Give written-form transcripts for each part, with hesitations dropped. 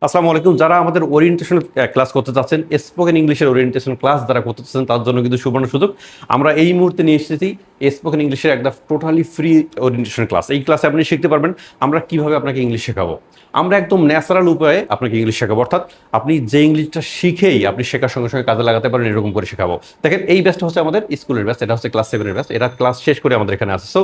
আসসালামু আলাইকুম। যারা আমাদের ওরিয়েন্টেশন ক্লাস করতে চাচ্ছেন, স্পোকেন ইংলিশের ওরিয়েন্টেশন ক্লাস যারা করতে চাচ্ছেন তার জন্য কিন্তু সুবর্ণ সুযোগ। আমরা এই মুহূর্তে নিয়ে এসেছি স্পোকেন ইংলিশের একটা টোটালি ফ্রি ওরিয়েন্টেশন ক্লাস। এই ক্লাসে আপনি শিখতে পারবেন আমরা কিভাবে আপনাকে ইংলিশ শেখাবো। আমরা একদম ন্যাচারাল উপায়ে আপনাকে ইংলিশ শেখাবো, অর্থাৎ আপনি যে ইংলিশটা শিখেই আপনি শেখার সঙ্গে সঙ্গে কাজে লাগাতে পারেন এরকম করে শেখাবো। দেখেন, এই ব্যাচটা হচ্ছে আমাদের স্কুলের ব্যাচ, এটা হচ্ছে ক্লাস 7-এর ব্যাচ। এরা ক্লাস শেষ করে আমাদের এখানে আসে। সো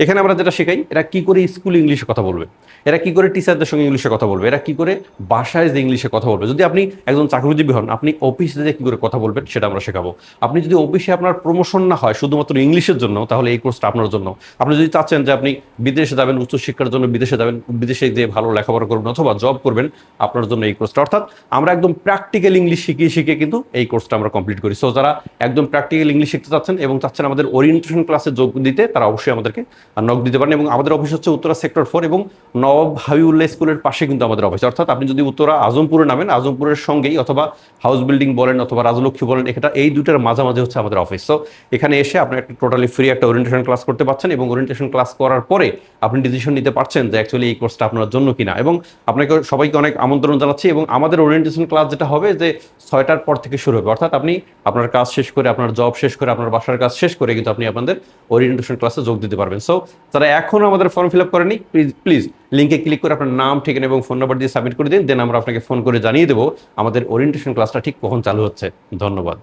এখানে আমরা যেটা শেখাই, এরা কি করে স্কুল ইংলিশে কথা বলবে, এরা কি করে টিচারদের সঙ্গে ইংলিশে কথা বলবে, এরা কি করে বাসায় যে ইংলিশে কথা বলবে। যদি আপনি একজন চাকরিজীবী হন, আপনি অফিসে যে কী করে কথা বলবেন সেটা আমরা শেখাবো। আপনি যদি অফিসে আপনার প্রমোশন না হয় শুধুমাত্র ইংলিশের জন্য, তাহলে এই কোর্সটা আপনার জন্য। আপনি যদি চাচ্ছেন যে আপনি বিদেশে যাবেন, উচ্চশিক্ষার জন্য বিদেশে যাবেন, বিদেশে যে ভালো লেখাপড়া করবেন অথবা জব করবেন, আপনার জন্য এই কোর্সটা। অর্থাৎ আমরা একদম প্র্যাকটিক্যাল ইংলিশ শিখিয়ে শিখিয়ে কিন্তু এই কোর্সটা আমরা কমপ্লিট করি। সো যারা একদম প্র্যাকটিক্যাল ইংলিশ শিখতে চাচ্ছেন এবং চাচ্ছেন আমাদের ওরিয়েন্টেশন ক্লাসে যোগ দিতে, তারা অবশ্যই আমাদেরকে নক দিতে পারেন। এবং আমাদের অফিস হচ্ছে উত্তরা সেক্টর 4 এবং নবাব হাবিবুল্লাহ স্কুলের পাশে কিন্তু আমাদের অফিস। অর্থাৎ আপনি যদি উত্তরা আজমপুরে নামেন, আজমপুরের সঙ্গেই অথবা হাউস বিল্ডিং বলেন অথবা রাজলক্ষ্মী বলেন, এটা এই দুটার মাঝামাঝি হচ্ছে আমাদের অফিস। সো এখানে এসে আপনি একটা টোটালি ফ্রি একটা ওরিয়েন্টেশন ক্লাস করতে পারছেন এবং ওরিয়েন্টেশন ক্লাস করার পরে আপনি ডিসিশন নিতে পারছেন যে অ্যাকচুয়ালি এই কোর্সটা আপনার জন্য কিনা। এবং আপনাকে সবাইকে অনেক আমন্ত্রণ জানাচ্ছি। এবং আমাদের ওরিয়েন্টেশন ক্লাস যেটা হবে যে 6টার পর থেকে শুরু হবে, অর্থাৎ আপনি আপনার কাজ শেষ করে, আপনার জব শেষ করে, আপনার বাসার কাজ শেষ করে কিন্তু আপনি আপনাদের ওরিয়েন্টেশন ক্লাসে যোগ দিতে পারবেন। সো যারা এখনও আমাদের ফর্ম ফিল আপ করেনি, প্লিজ প্লিজ লিঙ্কে ক্লিক করে আপনার নাম, ঠিকানা এবং ফোন নাম্বার দিয়ে সাবমিট করে দিন। দেন আমরা আপনাকে ফোন করে জানিয়ে দেবো আমাদের ওরিয়েন্টেশন ক্লাসটা ঠিক কখন চালু হচ্ছে। ধন্যবাদ।